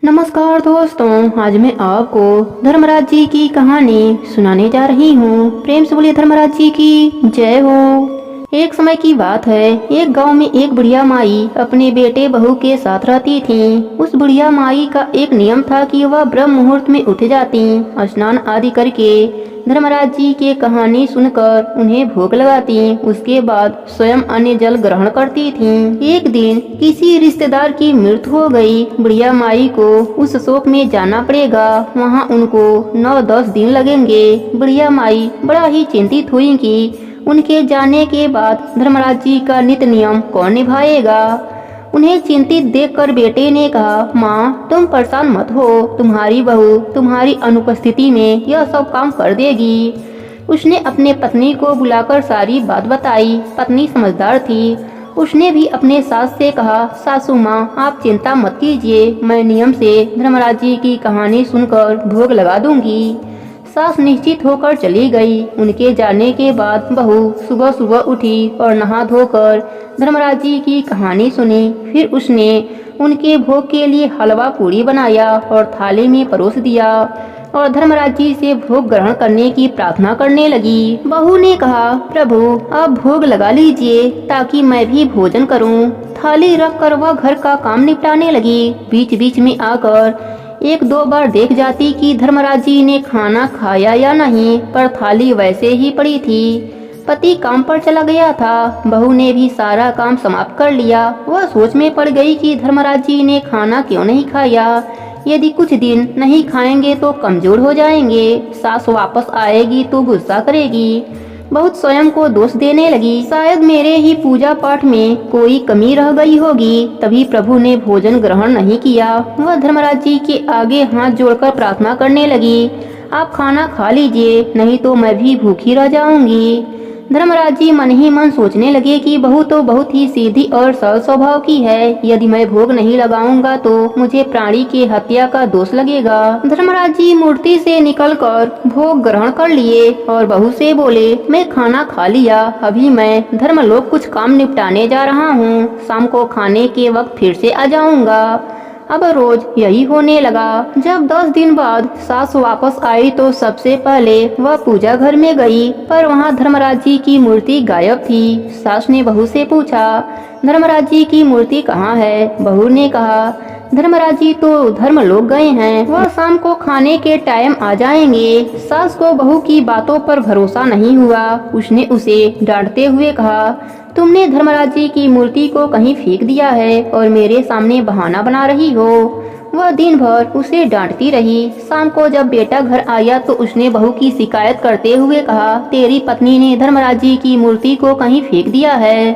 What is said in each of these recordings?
नमस्कार दोस्तों, आज मैं आपको धर्मराज जी की कहानी सुनाने जा रही हूँ। प्रेम से बोलिए धर्मराज जी की जय हो। एक समय की बात है, एक गांव में एक बुढ़िया माई अपने बेटे बहू के साथ रहती थी। उस बुढ़िया माई का एक नियम था कि वह ब्रह्म मुहूर्त में उठ जाती, स्नान आदि करके धर्मराज जी की कहानी सुनकर उन्हें भोग लगाती। उसके बाद स्वयं अन्न जल ग्रहण करती थीं। एक दिन किसी रिश्तेदार की मृत्यु हो गई। बुढ़िया माई को उस शोक में जाना पड़ेगा। वहाँ उनको 9-10 दिन लगेंगे। बुढ़िया माई बड़ा ही चिंतित हुई कि उनके जाने के बाद धर्मराज जी का नित्य नियम कौन निभाएगा। उन्हें चिंतित देखकर बेटे ने कहा, माँ तुम परेशान मत हो, तुम्हारी बहू तुम्हारी अनुपस्थिति में यह सब काम कर देगी। उसने अपने पत्नी को बुलाकर सारी बात बताई। पत्नी समझदार थी। उसने भी अपने सास से कहा, सासू माँ आप चिंता मत कीजिए, मैं नियम से धर्मराज जी की कहानी सुनकर भोग लगा दूंगी। सास निश्चित होकर चली गई। उनके जाने के बाद बहू सुबह सुबह उठी और नहा धोकर धर्मराज जी की कहानी सुनी। फिर उसने उनके भोग के लिए हलवा पूरी बनाया और थाली में परोस दिया और धर्मराज जी से भोग ग्रहण करने की प्रार्थना करने लगी। बहू ने कहा, प्रभु आप भोग लगा लीजिए ताकि मैं भी भोजन करूं। थाली रख कर वह घर का काम निपटाने लगी। बीच बीच में आकर 1-2 बार देख जाती कि धर्मराज जी ने खाना खाया या नहीं, पर थाली वैसे ही पड़ी थी। पति काम पर चला गया था। बहू ने भी सारा काम समाप्त कर लिया। वह सोच में पड़ गई कि धर्मराज जी ने खाना क्यों नहीं खाया। यदि कुछ दिन नहीं खाएंगे तो कमजोर हो जाएंगे। सास वापस आएगी तो गुस्सा करेगी। बहुत स्वयं को दोष देने लगी। शायद मेरे ही पूजा पाठ में कोई कमी रह गई होगी, तभी प्रभु ने भोजन ग्रहण नहीं किया। वह धर्मराज जी के आगे हाथ जोड़कर प्रार्थना करने लगी, आप खाना खा लीजिए, नहीं तो मैं भी भूखी रह जाऊंगी। धर्मराज जी मन ही मन सोचने लगे कि बहू तो बहुत ही सीधी और सरल स्वभाव की है। यदि मैं भोग नहीं लगाऊंगा तो मुझे प्राणी की हत्या का दोष लगेगा। धर्मराज जी मूर्ति से निकलकर भोग ग्रहण कर लिए और बहू से बोले, मैं खाना खा लिया, अभी मैं धर्मलोक कुछ काम निपटाने जा रहा हूँ। शाम को खाने के वक्त फिर से आ जाऊंगा। अब रोज यही होने लगा। जब 10 दिन बाद सास वापस आई तो सबसे पहले वह पूजा घर में गई, पर वहाँ धर्मराज जी की मूर्ति गायब थी। सास ने बहू से पूछा, धर्मराज जी की मूर्ति कहाँ है? बहू ने कहा, धर्मराज जी तो धर्मलोक गए हैं, वह शाम को खाने के टाइम आ जाएंगे। सास को बहू की बातों पर भरोसा नहीं हुआ। उसने उसे डांटते हुए कहा, तुमने धर्मराज जी की मूर्ति को कहीं फेंक दिया है और मेरे सामने बहाना बना रही हो। वह दिन भर उसे डांटती रही। शाम को जब बेटा घर आया तो उसने बहू की शिकायत करते हुए कहा, तेरी पत्नी ने धर्मराज जी की मूर्ति को कहीं फेंक दिया है।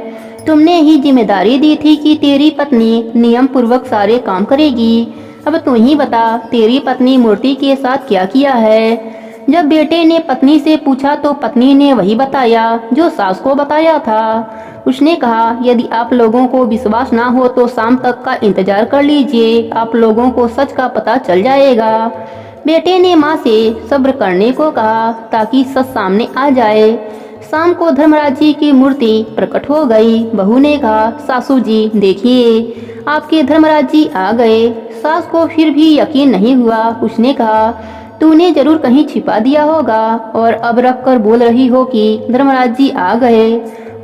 तुमने ही जिम्मेदारी दी थी कि तेरी पत्नी नियम पूर्वक सारे काम करेगी। अब तू ही बता, तेरी पत्नी मूर्ति के साथ क्या किया है? जब बेटे ने पत्नी से पूछा तो पत्नी ने वही बताया जो सास को बताया था। उसने कहा, यदि आप लोगों को विश्वास ना हो तो शाम तक का इंतजार कर लीजिए, आप लोगों को सच का पता चल जाएगा। बेटे ने माँ से सब्र करने को कहा ताकि सच सामने आ जाए। शाम को धर्मराज जी की मूर्ति प्रकट हो गई। बहू ने कहा, सासू जी देखिए, आपके धर्मराज जी आ गए। सास को फिर भी यकीन नहीं हुआ। उसने कहा, तूने जरूर कहीं छिपा दिया होगा और अब रख कर बोल रही हो कि धर्मराज जी आ गए।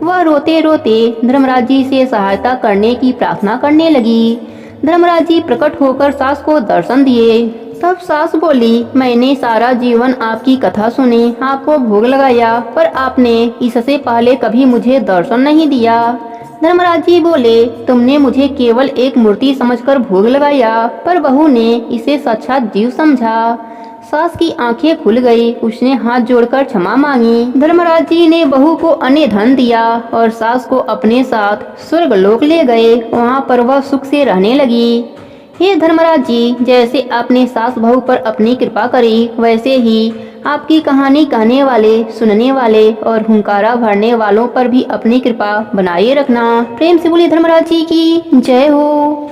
वह रोते रोते धर्मराज जी से सहायता करने की प्रार्थना करने लगी। धर्मराज जी प्रकट होकर सास को दर्शन दिए। तब सास बोली, मैंने सारा जीवन आपकी कथा सुनी, आपको भोग लगाया, पर आपने इससे पहले कभी मुझे दर्शन नहीं दिया। धर्मराज जी बोले, तुमने मुझे केवल एक मूर्ति समझकर भोग लगाया, पर बहू ने इसे साक्षात जीव समझा। सास की आंखें खुल गई। उसने हाथ जोड़कर क्षमा मांगी। धर्मराज जी ने बहू को अन्य धन दिया और सास को अपने साथ स्वर्गलोक ले गए। वहाँ पर वह सुख से रहने लगी। हे धर्मराज जी, जैसे आपने सास बहू पर अपनी कृपा करी, वैसे ही आपकी कहानी कहने वाले, सुनने वाले और हुंकारा भरने वालों पर भी अपनी कृपा बनाए रखना। प्रेम से बोलिए धर्मराज जी की जय हो।